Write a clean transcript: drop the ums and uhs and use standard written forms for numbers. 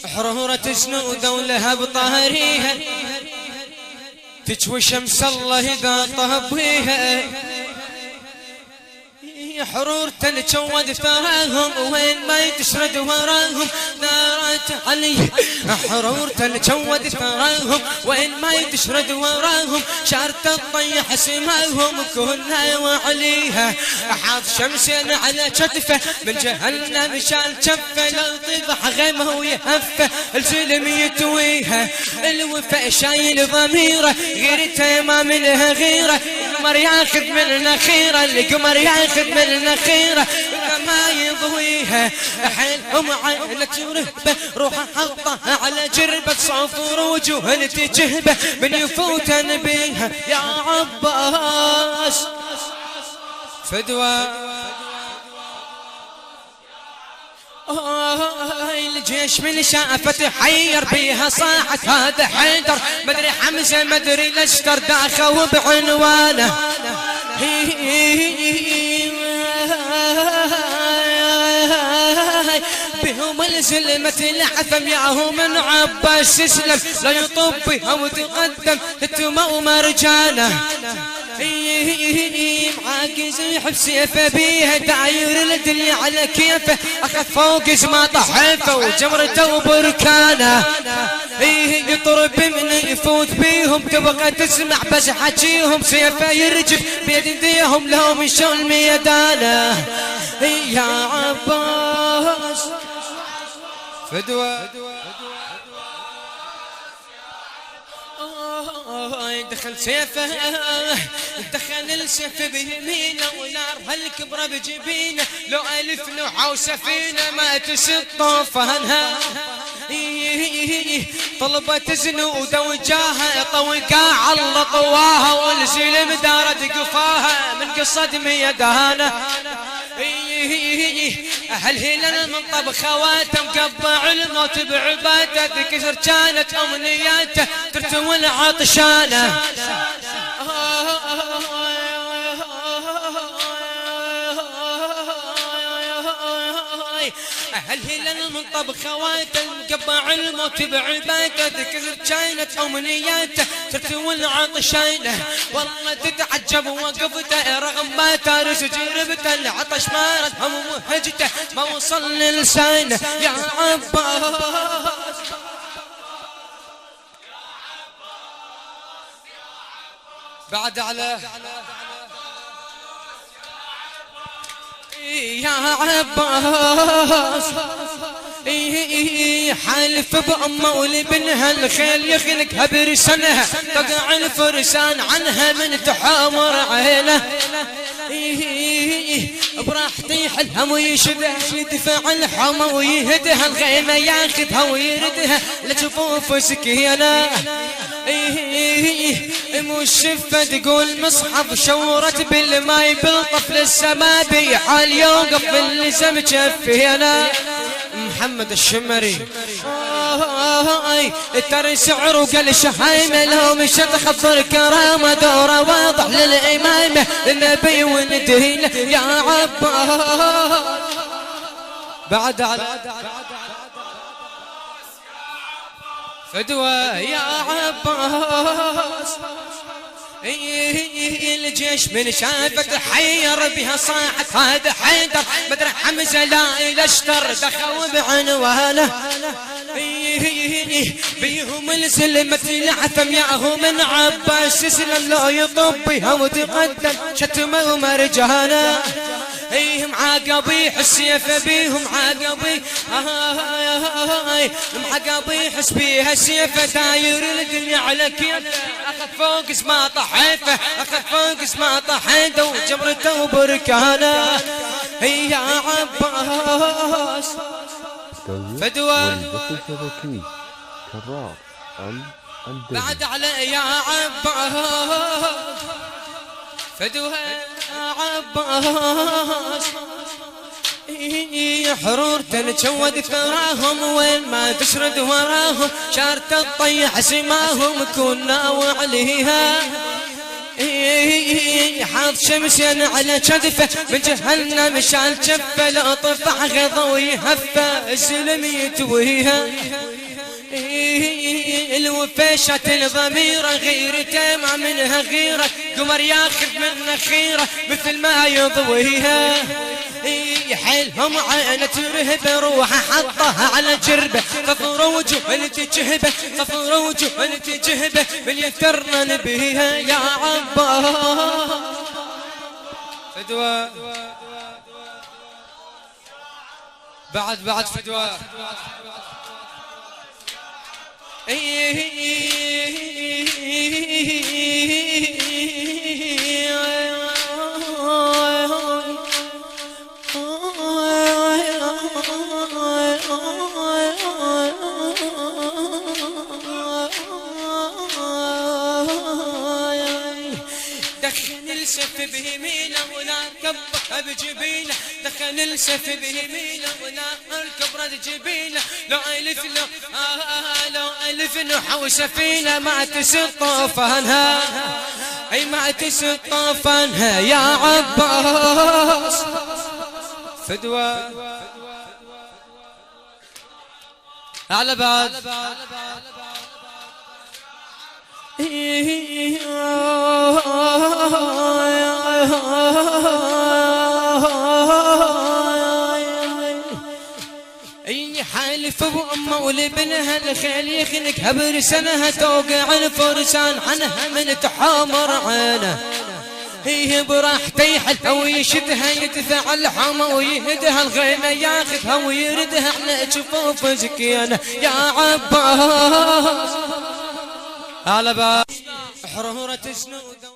حرورة سنودة ولها بطهريها تجوي شمس الله إذا طهبيها حرور تنجود ثراهم وين ما تشرد وراهم نارات علي حرور تنجود ثراهم وين ما تشرد وراهم شارت الطيح سماهم كلها وعليها حاط شمسين على كتفه من جهنم شال شفه لو طبح غيمه ويهفه السلم يتويها الوفاء شايل ضميره غيرته ما منها غيره القمر ياخذ مننا خيره القمر ياخذ مننا خيره ما يضويها حيلهم عينك رهبه روح حطها على جربه صفور وجوه تجهبه من يفوت بيها يا عباس فدوى الجيش من شافت حير بيها صاحت هذا حيدر مدري حمزه مدري لشتر داخل بعنوانه بهم الزلمة العثم ياهو من عباس يسلم لا يطب بها وتقدم هتمه ومرجانه معاكز يحب سيفه بيها داير الدنيا على كيفه اخذ فوق ما طحفه وجمرته وبركانه يطرب من يفوت بيهم تبقى تسمع بس حكيهم سيفه يرجف بيد ايديهم لهم يشون ميدانه يا عباس فدوى دخل سيفه دخل السيف بيمينه ونار هالكبره بجبينه لو الف نوحه وسفينه ما تسد طوفانها طلبت زنوده وجاها طوقها على طواها والسلم دارت قفاها من قصد ميدانه أهل هلال من طب خواته مقبع الموت بعباته تكسر كانت أمنياته ترتوي العطشانة أهل هلال من طب خواته مقبع الموت بعباته تكسر كانت أمنياته ترتوي العطشانة والله تتعجب وقفته رغم ما تارس جربته العطش ما ردهم وهجته ما وصل للسانه يا عباس بعد على يا عباس حالف بأمه ولبنها الخيل يخنقها برسنها تقع الفرسان عنها من تحامر عينه براحتي يحلها ويشدها يدفع الحمى ويهدها الغيمة ياخذها ويردها لجفوف سكينة مشفة تقول مصحف شورت بالماي بالطفل السمابي حال يوقف باللزم جفينا محمد الشمري ترى سعر وقال شهايمه لو مشت خطر كرامه دوره واضح للامامه النبي وندهيله يا عباس بعد على فدوى يا عباس الجيش من شافت حير بها صاحت هذا حيدر بدر حمزه لا الاشتر دخل بعنوانه بيهم السلمة العثم ياهو من عباس يسلم لو يطب بها وتقدم شتمه ومرجانه معاقبي السيف بيهم عاقبي معاقبي حس بيها السيف داير الدنيا على كيف اخذ فوق اسمه طحيفه اخذ فوق اسمه طحيته وجمرته وبركانه يا عباس فدوى بعد على يا عباس فدوى عباس حرور تنجود ثراهم وين ما تشرد وراهم شارت الطيح سماهم كنا وعليها حاط شمسين على كتفه من جهنم شال جفه لا طفح غضا ويهفه السلم يتويها الوفيشة الضميرة غيرته ما منها غيرة قمر ياخذ منها خيرة مثل ما يضويها حيلهم عينة ترهب روحه حطها على جربه غفر وجوه تجهبه غفر وجوه تجهبه من يثرن بها يا عباس فدوى بعد فدوى دخل السف بيمينه ولا كبه بجبينه دخل السف بيمينه ولا الكبره بجبينه لو الف نوح وسفينه ما تسطفنها اي ما تسطفنها يا عباس فدوى على بعد اي حالف وامه ولبنها الخيل يخنقها برسنها توقع الفرسان عنها من تحامر عينه هي براحته يحلها ويشدها يدفع الحمى ويهدها الغيمه ياخذها ويردها على جفوف زكيانه يا عباس على باب حرورة سنود